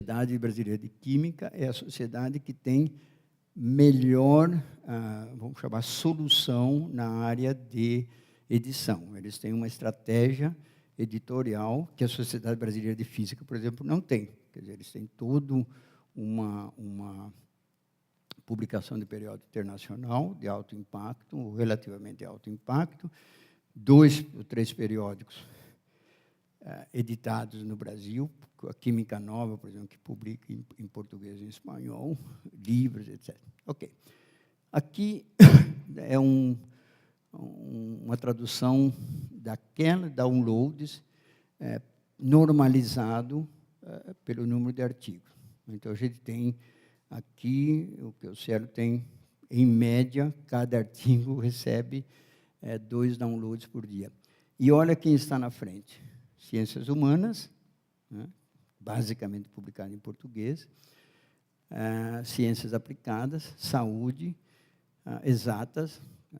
Sociedade Brasileira de Química é a sociedade que tem melhor, vamos chamar, solução na área de edição. Eles têm uma estratégia editorial que a Sociedade Brasileira de Física, por exemplo, não tem. Quer dizer, eles têm toda uma publicação de periódico internacional de alto impacto, ou relativamente alto impacto, 2 ou 3 periódicos editados no Brasil, a Química Nova, por exemplo, que publica em português e em espanhol, livros, etc. Ok. Aqui é uma tradução daquela downloads normalizado pelo número de artigos. Então, a gente tem aqui, o que o Cielo tem, em média, cada artigo recebe 2 downloads por dia. E olha quem está na frente. Ciências Humanas, né, basicamente publicado em português, Ciências Aplicadas, Saúde, Exatas, né,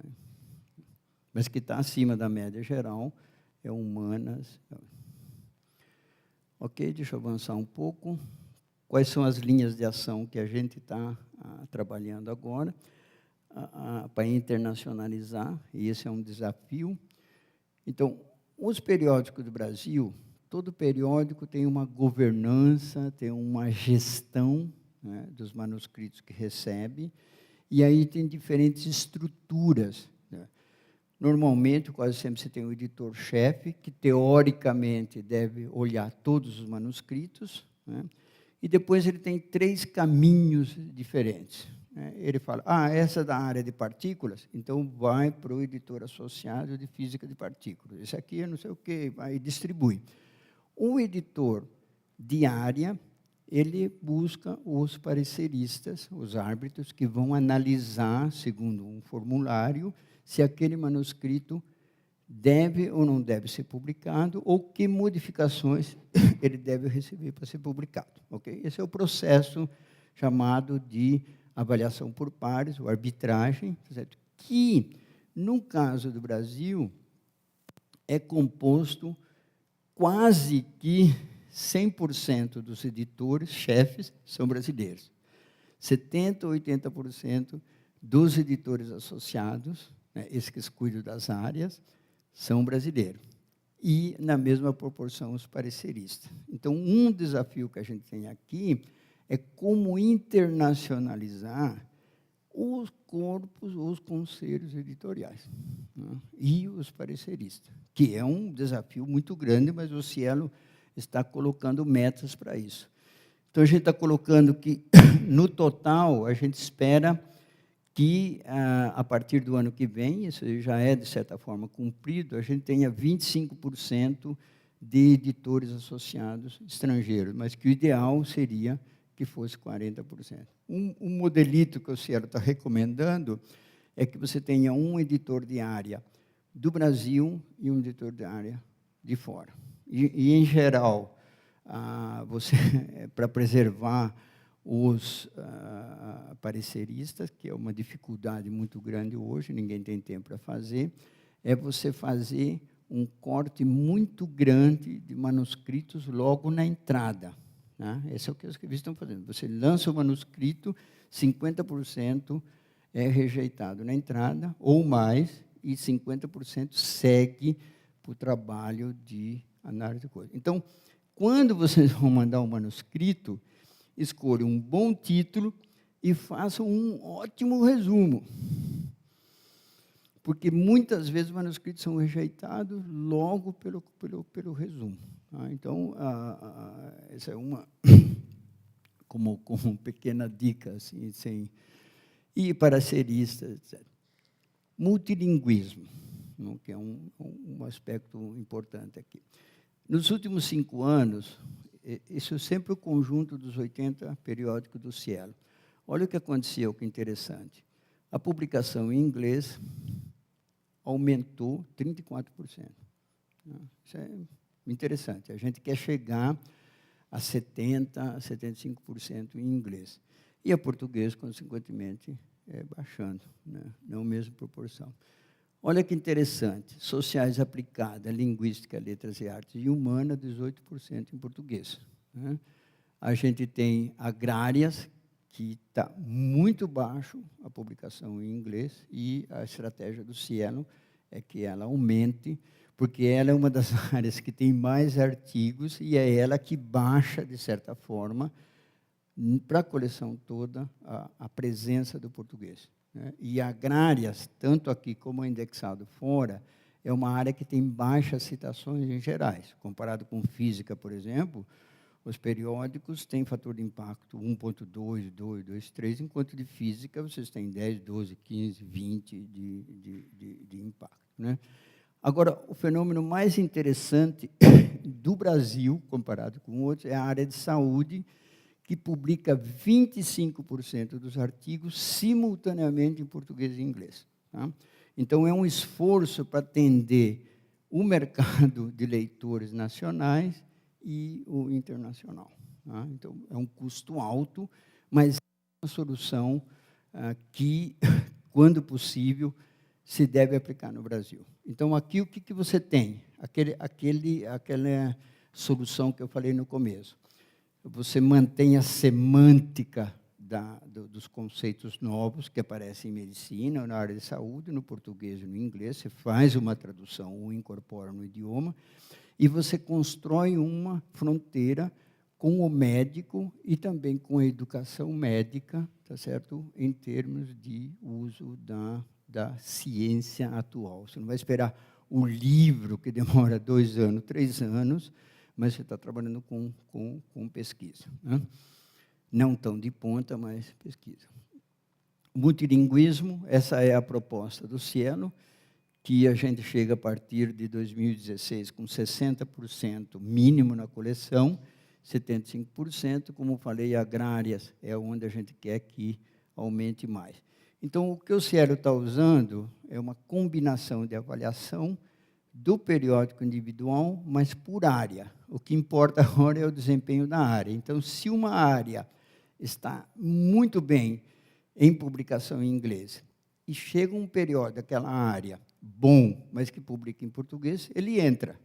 mas que está acima da média geral, é Humanas. Ok, deixa eu avançar um pouco. Quais são as linhas de ação que a gente está trabalhando agora para internacionalizar, e esse é um desafio. Então, os periódicos do Brasil, todo periódico tem uma governança, tem uma gestão, né, dos manuscritos que recebe, e aí tem diferentes estruturas, né. Normalmente, quase sempre você tem um editor-chefe, que teoricamente deve olhar todos os manuscritos, né, e depois ele tem 3 caminhos diferentes. Ele fala, essa é da área de partículas, então vai para o editor associado de física de partículas. Esse aqui é não sei o quê, aí distribui. O editor de área, ele busca os pareceristas, os árbitros, que vão analisar, segundo um formulário, se aquele manuscrito deve ou não deve ser publicado, ou que modificações ele deve receber para ser publicado. Okay? Esse é o processo chamado de avaliação por pares, ou arbitragem, certo? Que, no caso do Brasil, é composto quase que 100% dos editores, chefes, são brasileiros. 70% ou 80% dos editores associados, né, esses que cuidam das áreas, são brasileiros. E, na mesma proporção, os pareceristas. Então, um desafio que a gente tem aqui é como internacionalizar os corpos, os conselhos editoriais, né, e os pareceristas, que é um desafio muito grande, mas o Cielo está colocando metas para isso. Então, a gente está colocando que, no total, a gente espera que, a partir do ano que vem, isso já é, de certa forma, cumprido, a gente tenha 25% de editores associados estrangeiros, mas que o ideal seria que fosse 40%. Um modelito que o Cielo está recomendando é que você tenha um editor de área do Brasil e um editor de área de fora. E em geral, você, para preservar os pareceristas, que é uma dificuldade muito grande hoje, ninguém tem tempo para fazer, é você fazer um corte muito grande de manuscritos logo na entrada. Né? Esse é o que os revistas estão fazendo. Você lança o manuscrito, 50% é rejeitado na entrada, ou mais, e 50% segue para o trabalho de análise de coisa. Então, quando vocês vão mandar um manuscrito, escolham um bom título e façam um ótimo resumo. Porque, muitas vezes, os manuscritos são rejeitados logo pelo resumo. Então, essa é uma como pequena dica, assim, sem... E pareceristas, etc. Multilinguismo, que é um aspecto importante aqui. Nos últimos 5 anos, isso é sempre o conjunto dos 80 periódicos do Cielo. Olha o que aconteceu, que interessante. A publicação em inglês aumentou 34%. Isso é interessante. A gente quer chegar a 70%, a 75% em inglês. E a português, consequentemente, baixando, né? Não a mesma proporção. Olha que interessante. Sociais aplicadas, linguística, letras e artes e humana, 18% em português, né? A gente tem agrárias, que está muito baixo a publicação em inglês, e a estratégia do Cielo é que ela aumente, porque ela é uma das áreas que tem mais artigos, e é ela que baixa, de certa forma, para a coleção toda, a presença do português, né? E agrárias, tanto aqui como indexado fora, é uma área que tem baixas citações em gerais. Comparado com física, por exemplo, os periódicos têm fator de impacto 1.2, 2, 2, 3, enquanto de física vocês têm 10, 12, 15, 20 de impacto, né? Agora, o fenômeno mais interessante do Brasil, comparado com outros, é a área de saúde, que publica 25% dos artigos simultaneamente em português e inglês, tá? Então, é um esforço para atender o mercado de leitores nacionais e o internacional, tá? Então, é um custo alto, mas é uma solução que, quando possível, se deve aplicar no Brasil. Então, aqui, o que você tem? Aquela solução que eu falei no começo. Você mantém a semântica dos conceitos novos que aparecem em medicina, na área de saúde, no português e no inglês, você faz uma tradução ou incorpora no idioma, e você constrói uma fronteira com o médico e também com a educação médica, tá certo? Em termos de uso da ciência atual. Você não vai esperar o livro, que demora 2 anos, 3 anos, mas você está trabalhando com pesquisa, né? Não tão de ponta, mas pesquisa. Multilinguismo, essa é a proposta do Cielo, que a gente chega a partir de 2016 com 60% mínimo na coleção, 75%, como falei, agrárias é onde a gente quer que aumente mais. Então, o que o Cielo está usando é uma combinação de avaliação do periódico individual, mas por área. O que importa agora é o desempenho da área. Então, se uma área está muito bem em publicação em inglês e chega um periódico daquela área bom, mas que publica em português, ele entra.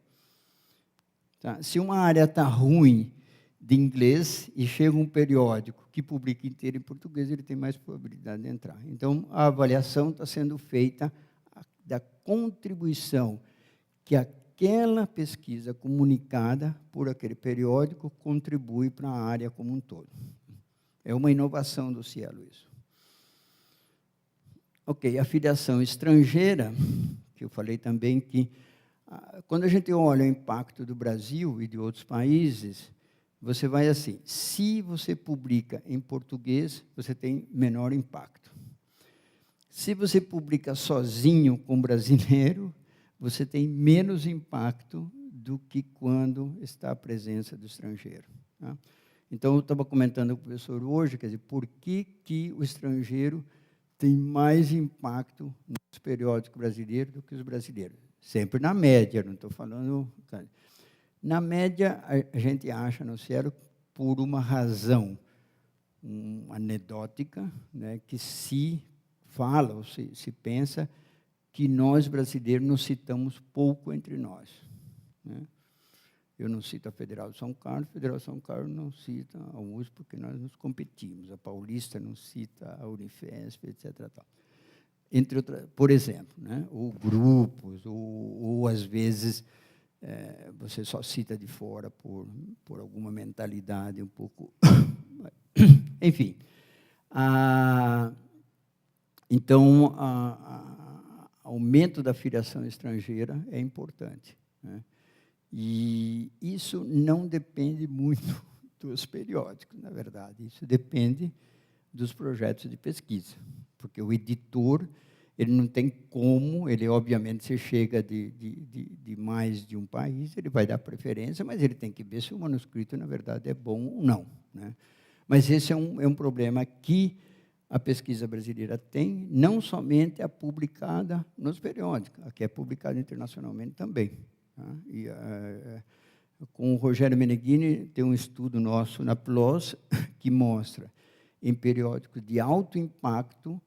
Tá? Se uma área está ruim de inglês e chega um periódico que publica inteiro em português, ele tem mais probabilidade de entrar. Então, a avaliação está sendo feita da contribuição que aquela pesquisa comunicada por aquele periódico contribui para a área como um todo. É uma inovação do Cielo isso. Ok, a filiação estrangeira, que eu falei também que, quando a gente olha o impacto do Brasil e de outros países, você vai assim, se você publica em português, você tem menor impacto. Se você publica sozinho com brasileiro, você tem menos impacto do que quando está a presença do estrangeiro, tá? Então, eu estava comentando com o professor hoje, quer dizer, por que o estrangeiro tem mais impacto nos periódicos brasileiros do que os brasileiros? Sempre na média, não estou falando... Na média, a gente acha no Cielo por uma razão anedótica, né, que se fala ou se pensa que nós, brasileiros, nos citamos pouco entre nós, né? Eu não cito a Federal de São Carlos, a Federal de São Carlos não cita a USP, porque nós nos competimos. A Paulista não cita a Unifesp, etc. Tal. Entre outras, por exemplo, né? Ou grupos, ou às vezes, você só cita de fora por alguma mentalidade um pouco... Enfim. Então, o aumento da filiação estrangeira é importante, né? E isso não depende muito dos periódicos, na verdade. Isso depende dos projetos de pesquisa, porque o editor, ele não tem como, ele obviamente, se chega de mais de um país, ele vai dar preferência, mas ele tem que ver se o manuscrito, na verdade, é bom ou não, né? Mas esse é um problema que a pesquisa brasileira tem, não somente a publicada nos periódicos, a que é publicada internacionalmente também. E, com o Rogério Meneghini, tem um estudo nosso na PLOS que mostra, em periódicos de alto impacto,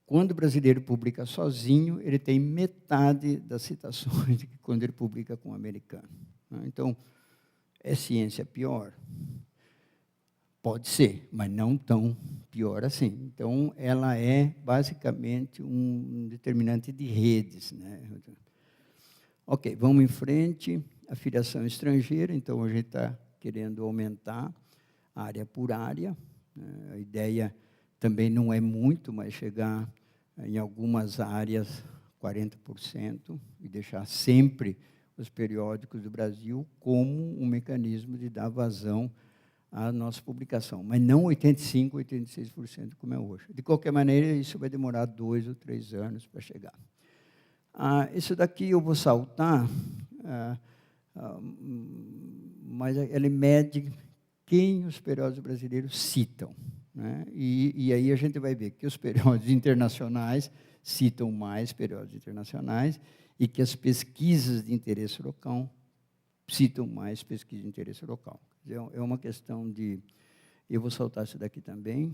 quando o brasileiro publica sozinho, ele tem metade das citações de que quando ele publica com o americano. Então, É ciência pior? Pode ser, mas não tão pior assim. Então, ela é basicamente um determinante de redes, né? Ok, vamos em frente. A filiação estrangeira, então a gente está querendo aumentar área por área. A ideia também não é muito, mas chegar em algumas áreas 40% e deixar sempre os periódicos do Brasil como um mecanismo de dar vazão à nossa publicação, mas não 85%, 86% como é hoje. De qualquer maneira, isso vai demorar 2 ou 3 anos para chegar. Isso daqui eu vou saltar, mas ele mede quem os periódicos brasileiros citam, né? E aí a gente vai ver que os periódicos internacionais citam mais periódicos internacionais e que as pesquisas de interesse local citam mais pesquisas de interesse local. É uma questão de... Eu vou saltar isso daqui também.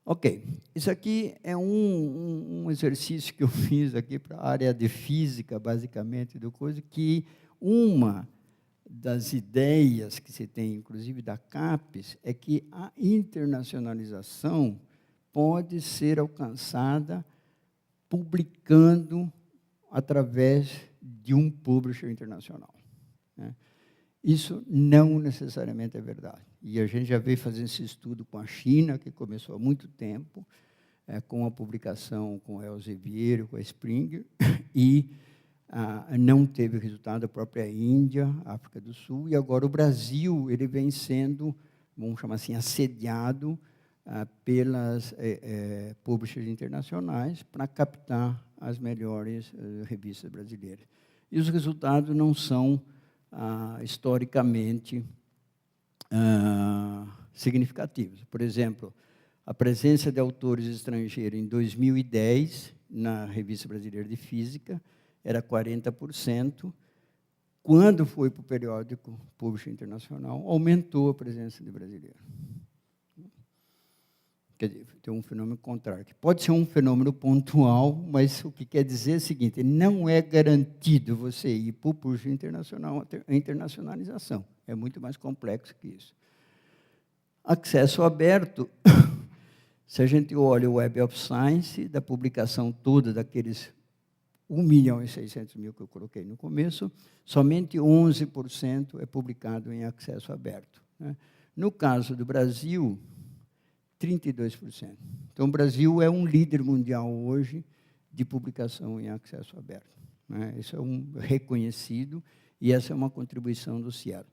Ok, isso aqui é um exercício que eu fiz aqui para a área de física, basicamente, do coisa, que uma das ideias que se tem, inclusive da CAPES, é que a internacionalização pode ser alcançada publicando através de um publisher internacional, né? Isso não necessariamente é verdade. E a gente já veio fazendo esse estudo com a China, que começou há muito tempo, com a publicação com a Elsevier, com a Springer, e não teve resultado. A própria Índia, África do Sul, e agora o Brasil, ele vem sendo, vamos chamar assim, assediado pelas publishers internacionais para captar as melhores revistas brasileiras. E os resultados não são historicamente significativos. Por exemplo, a presença de autores estrangeiros em 2010, na Revista Brasileira de Física, era 40%. Quando foi para o periódico Publisher Internacional, aumentou a presença de brasileiros. Quer dizer, tem um fenômeno contrário, que pode ser um fenômeno pontual, mas o que quer dizer é o seguinte: não é garantido você ir para o Publisher Internacional, a internacionalização. É muito mais complexo que isso. Acesso aberto, se a gente olha o Web of Science, da publicação toda daqueles 1.600.000 que eu coloquei no começo, somente 11% é publicado em acesso aberto, né? No caso do Brasil, 32%. Então, o Brasil é um líder mundial hoje de publicação em acesso aberto, né? Isso é reconhecido e essa é uma contribuição do Cielo.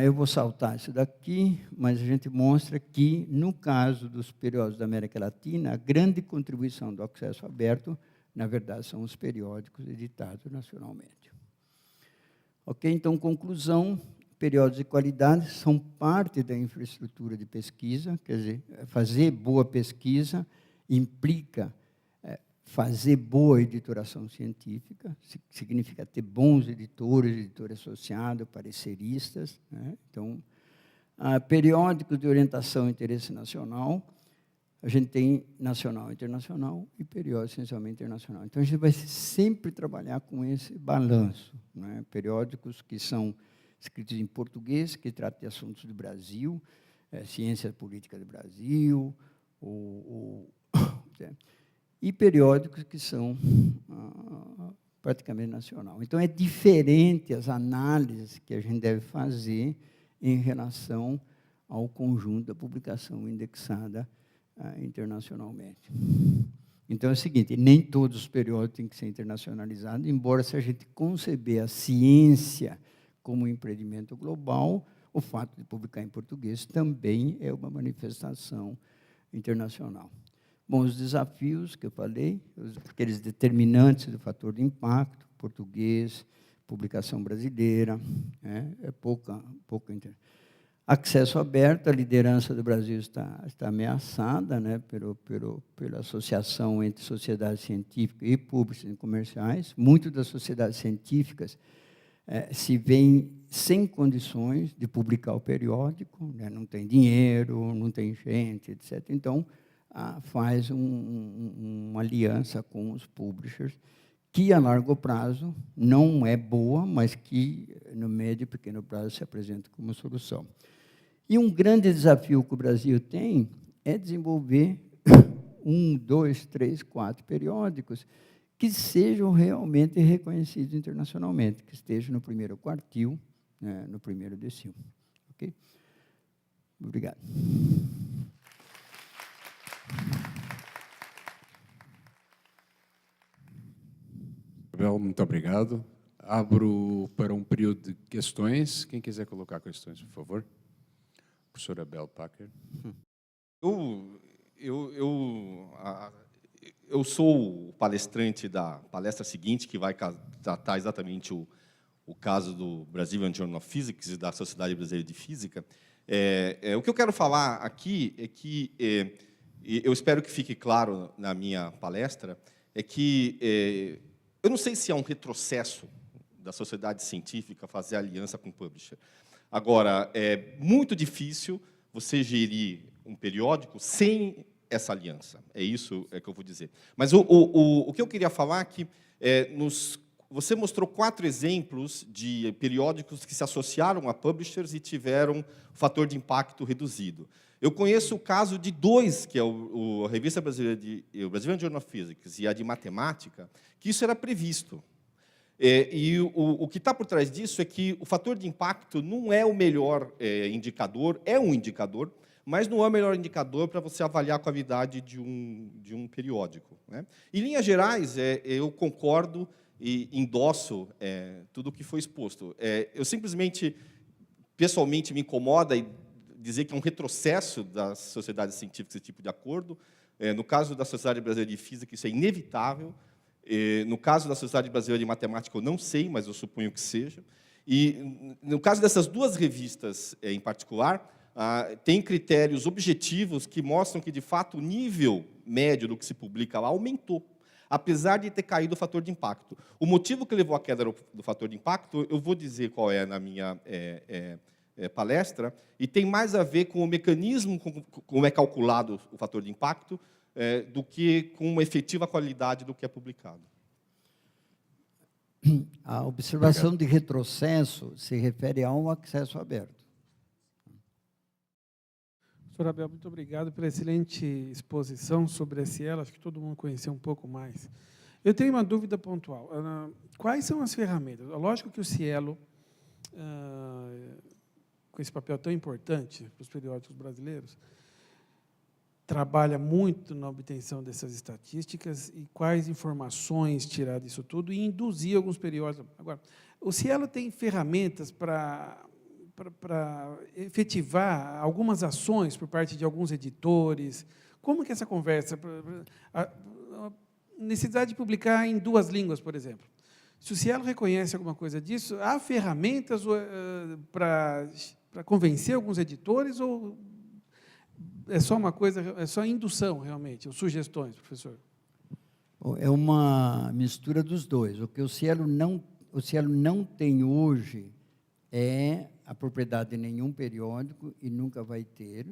Eu vou saltar isso daqui, mas a gente mostra que, no caso dos periódicos da América Latina, a grande contribuição do acesso aberto, na verdade, são os periódicos editados nacionalmente. Ok, então, conclusão: periódicos de qualidade são parte da infraestrutura de pesquisa, quer dizer, fazer boa pesquisa implica fazer boa editoração científica, significa ter bons editores, editores associados, pareceristas, né? Então, periódicos de orientação e interesse nacional, a gente tem nacional e internacional e periódicos essencialmente internacional. Então, a gente vai sempre trabalhar com esse balanço, né? Periódicos que são escritos em português, que tratam de assuntos do Brasil, ciência política do Brasil, e periódicos que são praticamente nacional. Então, é diferente as análises que a gente deve fazer em relação ao conjunto da publicação indexada internacionalmente. Então, é o seguinte: nem todos os periódicos têm que ser internacionalizados, embora, se a gente conceber a ciência como um empreendimento global, o fato de publicar em português também é uma manifestação internacional. Bom, os desafios que eu falei, aqueles determinantes do fator de impacto, português, publicação brasileira, pouca. Acesso aberto, a liderança do Brasil está ameaçada, né, pela associação entre sociedades científicas e públicas e comerciais. Muitas das sociedades científicas se veem sem condições de publicar o periódico, né, não tem dinheiro, não tem gente, etc. Então, faz uma aliança com os publishers, que a largo prazo não é boa, mas que no médio e pequeno prazo se apresenta como solução. E um grande desafio que o Brasil tem é desenvolver 1, 2, 3, 4 periódicos que sejam realmente reconhecidos internacionalmente, que estejam no primeiro quartil, né, no primeiro decil. Ok? Obrigado. Abel, muito obrigado. Abro para um período de questões. Quem quiser colocar questões, por favor. Professor Abel Packer. Eu sou o palestrante da palestra seguinte, que vai tratar exatamente o caso do Brazilian Journal of Physics e da Sociedade Brasileira de Física. O que eu quero falar aqui é que, eu espero que fique claro na minha palestra, é que eu não sei se é um retrocesso da sociedade científica fazer aliança com o publisher. Agora, é muito difícil você gerir um periódico sem essa aliança. É isso que eu vou dizer. Mas o que eu queria falar é que você mostrou 4 exemplos de periódicos que se associaram a publishers e tiveram fator de impacto reduzido. Eu conheço o caso de 2, que é a Revista Brasileira o Brazilian Journal of Physics e a de Matemática, que isso era previsto. E o que está por trás disso é que o fator de impacto não é o melhor indicador, é um indicador, mas não é o melhor indicador para você avaliar a qualidade de um periódico, né? Em linhas gerais, eu concordo e endosso tudo o que foi exposto. Eu simplesmente, pessoalmente, me incomoda e dizer que é um retrocesso das sociedades científicas esse tipo de acordo. No caso da Sociedade Brasileira de Física, isso é inevitável. No caso da Sociedade Brasileira de Matemática, eu não sei, mas eu suponho que seja. E, no caso dessas 2 revistas em particular, tem critérios objetivos que mostram que, de fato, o nível médio do que se publica lá aumentou, apesar de ter caído o fator de impacto. O motivo que levou à queda do fator de impacto, eu vou dizer qual é na minha palestra, e tem mais a ver com o mecanismo como é calculado o fator de impacto, do que com uma efetiva qualidade do que é publicado. A observação de retrocesso se refere a um acesso aberto. Professor Abel, muito obrigado pela excelente exposição sobre a Cielo. Acho que todo mundo conheceu um pouco mais. Eu tenho uma dúvida pontual. Quais são as ferramentas? Lógico que o Cielo, com esse papel tão importante para os periódicos brasileiros, trabalha muito na obtenção dessas estatísticas e quais informações tirar disso tudo e induzir alguns periódicos. Agora, o Cielo tem ferramentas para efetivar algumas ações por parte de alguns editores. Como que essa conversa... A necessidade de publicar em 2 línguas, por exemplo. Se o Cielo reconhece alguma coisa disso, há ferramentas para convencer alguns editores ou é só uma coisa, é só indução, realmente, ou sugestões, professor? É uma mistura dos dois. O que o Cielo não tem hoje é a propriedade de nenhum periódico e nunca vai ter.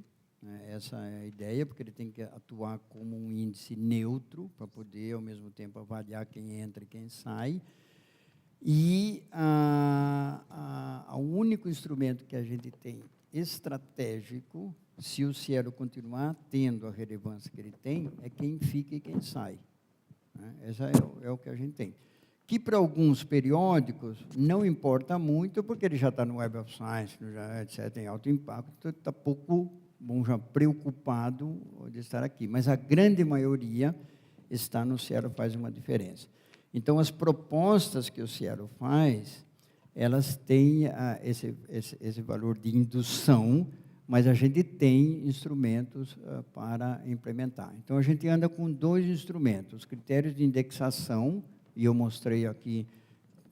Essa é a ideia, porque ele tem que atuar como um índice neutro para poder, ao mesmo tempo, avaliar quem entra e quem sai. E o único instrumento que a gente tem estratégico, se o Cielo continuar tendo a relevância que ele tem, é quem fica e quem sai. Essa é o que a gente tem. Que para alguns periódicos não importa muito, porque ele já está no Web of Science, etc., tem alto impacto, então está pouco já preocupado de estar aqui. Mas a grande maioria está no Cielo, faz uma diferença. Então, as propostas que o Cielo faz, elas têm esse valor de indução, mas a gente tem instrumentos para implementar. Então, a gente anda com 2 instrumentos, critérios de indexação, e eu mostrei aqui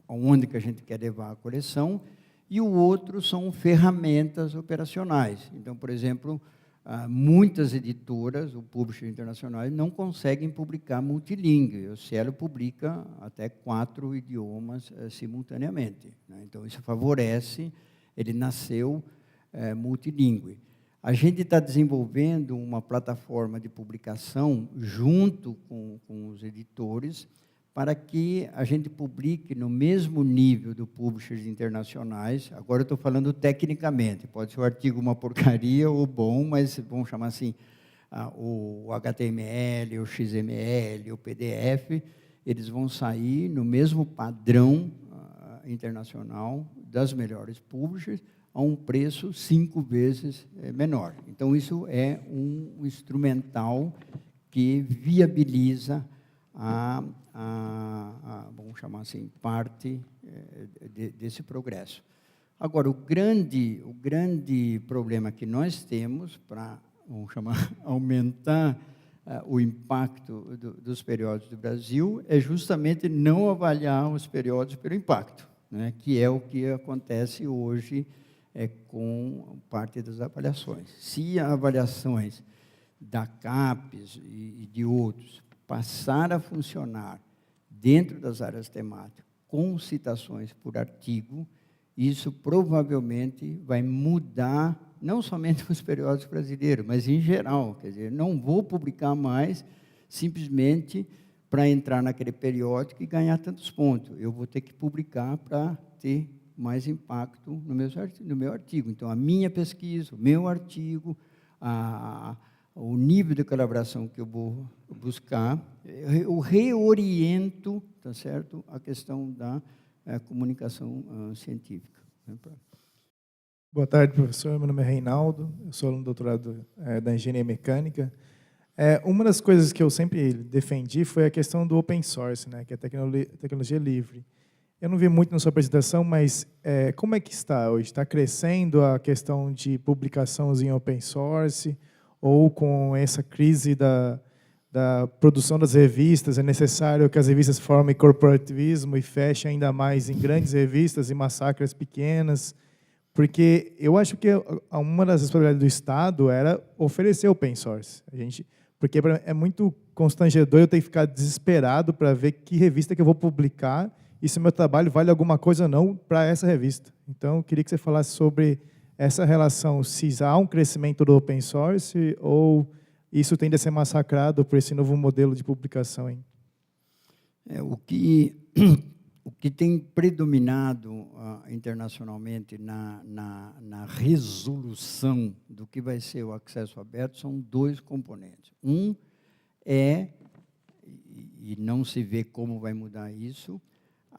onde que a gente quer levar a coleção, e o outro são ferramentas operacionais. Então, por exemplo, muitas editoras, o publisher internacional, não conseguem publicar multilíngue. O Cielo publica até 4 idiomas simultaneamente, né? Então, isso favorece, ele nasceu multilingüe. A gente está desenvolvendo uma plataforma de publicação junto com os editores para que a gente publique no mesmo nível do publishers internacionais. Agora eu estou falando tecnicamente, pode ser o artigo uma porcaria ou bom, mas vamos chamar assim, o HTML, o XML, o PDF, eles vão sair no mesmo padrão internacional das melhores publishers, a um preço 5 vezes menor. Então, isso é um instrumental que viabiliza vamos chamar assim, parte desse progresso. Agora, o grande problema que nós temos para, vamos chamar, aumentar o impacto dos periódicos do Brasil é justamente não avaliar os periódicos pelo impacto, né, que é o que acontece hoje com parte das avaliações. Se as avaliações da CAPES e de outros passar a funcionar dentro das áreas temáticas com citações por artigo, isso provavelmente vai mudar não somente os periódicos brasileiros, mas em geral. Quer dizer, não vou publicar mais simplesmente para entrar naquele periódico e ganhar tantos pontos. Eu vou ter que publicar para ter mais impacto no meu artigo. Então, a minha pesquisa, o meu artigo, o nível de colaboração que eu vou buscar, eu reoriento, tá certo, a questão da comunicação científica. Boa tarde, professor. Meu nome é Reinaldo, eu sou aluno do doutorado da Engenharia Mecânica. Uma das coisas que eu sempre defendi foi a questão do open source, né, que é a tecnologia livre. Eu não vi muito na sua apresentação, mas como é que está hoje? Está crescendo a questão de publicações em open source, ou com essa crise da produção das revistas, é necessário que as revistas formem corporativismo e fechem ainda mais em grandes revistas e massacrem as pequenas? Porque eu acho que uma das responsabilidades do Estado era oferecer open source. Porque é muito constrangedor eu ter que ficar desesperado para ver que revista que eu vou publicar e se meu trabalho vale alguma coisa ou não para essa revista. Então, eu queria que você falasse sobre essa relação, se há um crescimento do open source ou isso tende a ser massacrado por esse novo modelo de publicação. Hein? O que tem predominado internacionalmente na resolução do que vai ser o acesso aberto são dois componentes. Um é, e não se vê como vai mudar isso,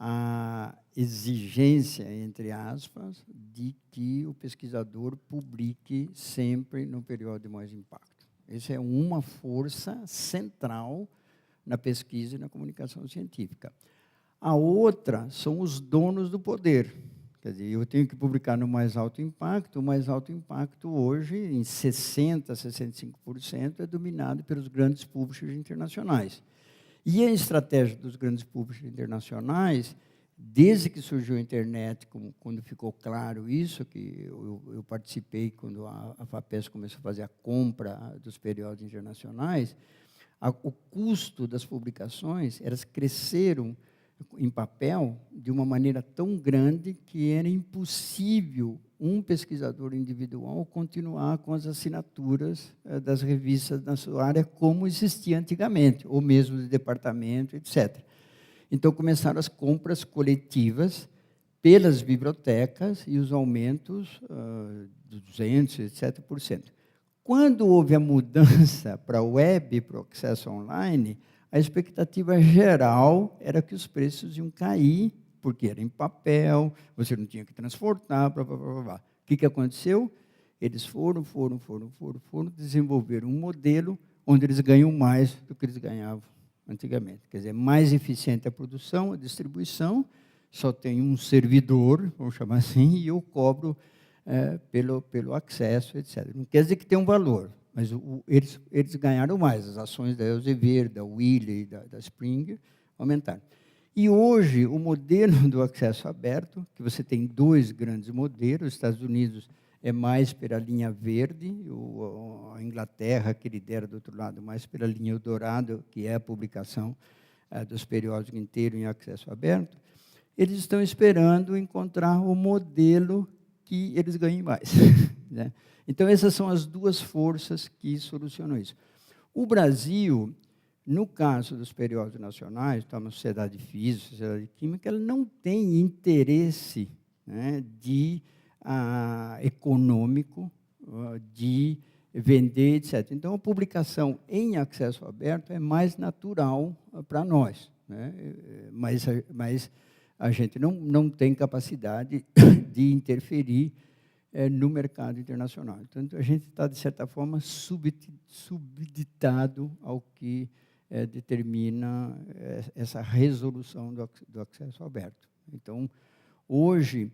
a exigência, entre aspas, de que o pesquisador publique sempre no período de mais impacto. Essa é uma força central na pesquisa e na comunicação científica. A outra são os donos do poder. Quer dizer, eu tenho que publicar no mais alto impacto. O mais alto impacto hoje, em 60%, 65%, é dominado pelos grandes publishers internacionais. E a estratégia dos grandes publishers internacionais, desde que surgiu a internet, quando ficou claro isso, que eu participei quando a FAPESP começou a fazer a compra dos periódicos internacionais, o custo das publicações, elas cresceram em papel de uma maneira tão grande que era impossível um pesquisador individual continuar com as assinaturas das revistas na sua área como existia antigamente, ou mesmo de departamento, etc. Então, começaram as compras coletivas pelas bibliotecas e os aumentos de 200%, etc%. Quando houve a mudança para a web, para o acesso online, a expectativa geral era que os preços iam cair, porque era em papel, você não tinha que transportar, blá, blá, blá, blá. O que aconteceu? Eles foram desenvolver um modelo onde eles ganham mais do que eles ganhavam antigamente. Quer dizer, mais eficiente a produção, a distribuição, só tem um servidor, vamos chamar assim, e eu cobro pelo acesso, etc. Não quer dizer que tem um valor, mas eles ganharam mais. As ações da Elsevier, da Wiley, da Springer aumentaram. E hoje, o modelo do acesso aberto, que você tem dois grandes modelos, os Estados Unidos é mais pela linha verde, a Inglaterra, que lidera do outro lado, mais pela linha Eldorado, que é a publicação dos periódicos inteiros em acesso aberto, eles estão esperando encontrar o modelo que eles ganhem mais. Né? Então, essas são as duas forças que solucionam isso. O Brasil No caso dos periódicos nacionais, então, a Sociedade de Física, a Sociedade de Química, ela não tem interesse, né, econômico de vender, etc. Então, a publicação em acesso aberto é mais natural para nós, né? Mas a gente não tem capacidade de interferir no mercado internacional. Então, a gente está, de certa forma, subditado ao que determina essa resolução do acesso aberto. Então, hoje,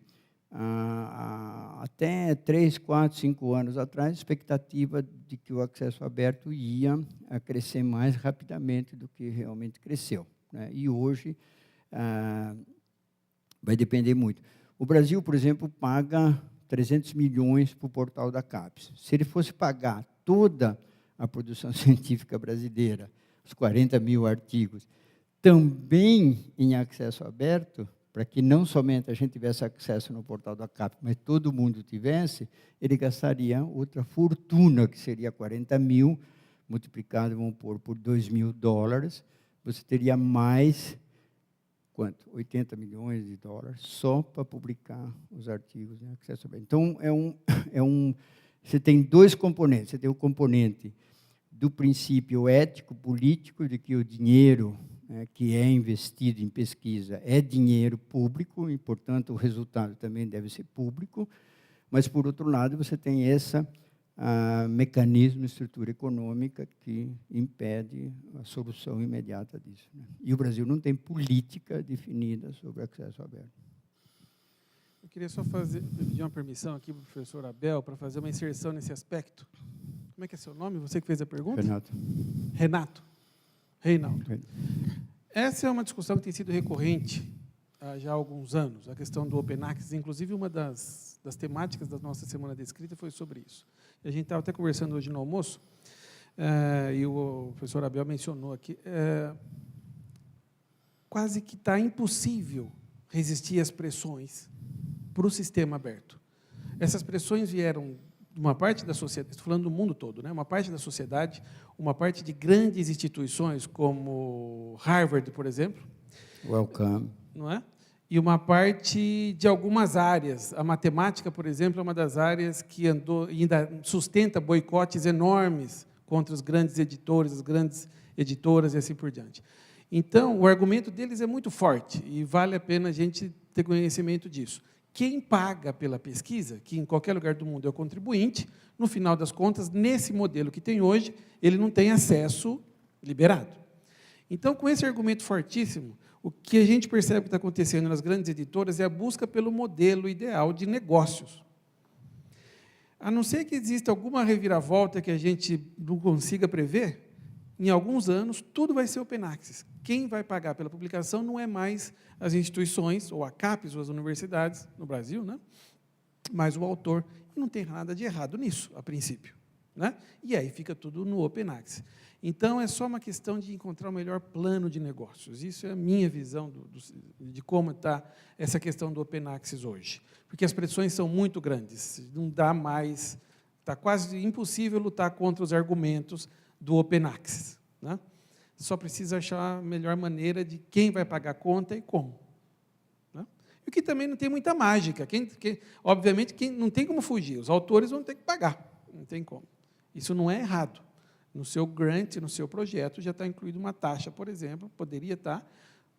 até 3, 4, 5 anos atrás, a expectativa de que o acesso aberto ia crescer mais rapidamente do que realmente cresceu, né? E hoje vai depender muito. O Brasil, por exemplo, paga 300 milhões para o portal da CAPES. Se ele fosse pagar toda a produção científica brasileira, os 40 mil artigos, também em acesso aberto, para que não somente a gente tivesse acesso no portal da CAPES, mas todo mundo tivesse, ele gastaria outra fortuna, que seria 40 mil, multiplicado, vamos pôr, por $2.000, você teria mais, quanto? 80 milhões de dólares, só para publicar os artigos em acesso aberto. Então, você tem dois componentes. Você tem o componente do princípio ético, político, de que o dinheiro que é investido em pesquisa é dinheiro público, e, portanto, o resultado também deve ser público, mas, por outro lado, você tem esse mecanismo, estrutura econômica que impede a solução imediata disso, né? E o Brasil não tem política definida sobre acesso aberto. Eu queria só pedir uma permissão aqui para o professor Abel para fazer uma inserção nesse aspecto. Como é que é seu nome? Você que fez a pergunta? Renato. Reinaldo. Essa é uma discussão que tem sido recorrente já há alguns anos, a questão do Open Access. Inclusive, uma das temáticas da nossa Semana da Escrita foi sobre isso. E a gente estava até conversando hoje no almoço, e o professor Abel mencionou aqui, quase que está impossível resistir às pressões para o sistema aberto. Essas pressões vieram de uma parte da sociedade, estou falando do mundo todo, né? Uma parte da sociedade, uma parte de grandes instituições, como Harvard, por exemplo. Welcome. Não é? E uma parte de algumas áreas. A matemática, por exemplo, é uma das áreas que ainda sustenta boicotes enormes contra os grandes editores, as grandes editoras e assim por diante. Então, o argumento deles é muito forte e vale a pena a gente ter conhecimento disso. Quem paga pela pesquisa, que em qualquer lugar do mundo é o contribuinte, no final das contas, nesse modelo que tem hoje, ele não tem acesso liberado. Então, com esse argumento fortíssimo, o que a gente percebe que está acontecendo nas grandes editoras é a busca pelo modelo ideal de negócios. A não ser que exista alguma reviravolta que a gente não consiga prever, em alguns anos, tudo vai ser Open Access. Quem vai pagar pela publicação não é mais as instituições, ou a CAPES, ou as universidades, no Brasil, né? Mas o autor. E não tem nada de errado nisso, a princípio, né? E aí fica tudo no Open Access. Então, é só uma questão de encontrar o melhor plano de negócios. Isso é a minha visão de como está essa questão do Open Access hoje. Porque as pressões são muito grandes, não dá mais, está quase impossível lutar contra os argumentos do Open Access, né? Só precisa achar a melhor maneira de quem vai pagar a conta e como, né? E o que também não tem muita mágica. Obviamente, não tem como fugir. Os autores vão ter que pagar, não tem como. Isso não é errado. No seu grant, no seu projeto, já está incluído uma taxa, por exemplo, poderia estar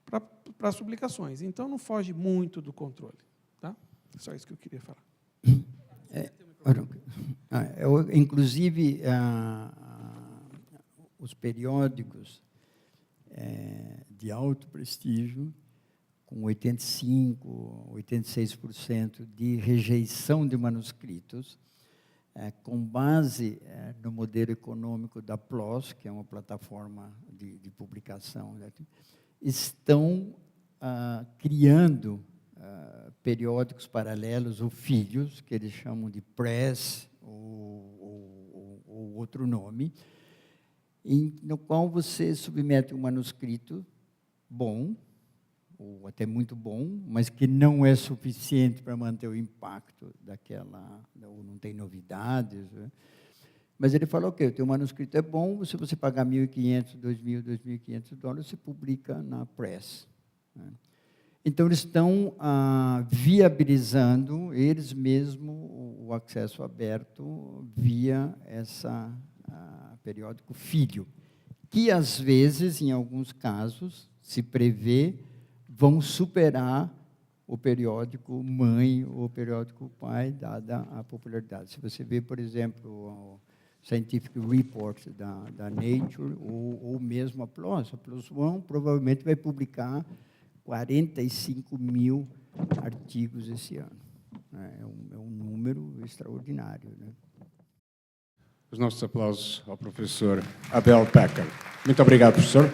para as publicações. Então, não foge muito do controle. Tá? É só isso que eu queria falar. Inclusive, os periódicos de alto prestígio, com 85%, 86% de rejeição de manuscritos, com base no modelo econômico da PLOS, que é uma plataforma de publicação, né, estão criando periódicos paralelos ou filhos, que eles chamam de press ou outro nome, no qual você submete um manuscrito bom, ou até muito bom, mas que não é suficiente para manter o impacto daquela, ou não tem novidades, né? Mas ele falou, ok, o teu manuscrito é bom, se você pagar $1.500, $2.000, $2.500, você publica na press. Né? Então, eles estão viabilizando, eles mesmos, o acesso aberto via essa periódico filho, que, às vezes, em alguns casos, se prevê, vão superar o periódico mãe ou o periódico pai, dada a popularidade. Se você vê, por exemplo, o Scientific Report da Nature, ou mesmo a PLOS One provavelmente vai publicar 45 mil artigos esse ano. É um número extraordinário. Né? Os nossos aplausos ao professor Abel Packer. Muito obrigado, professor.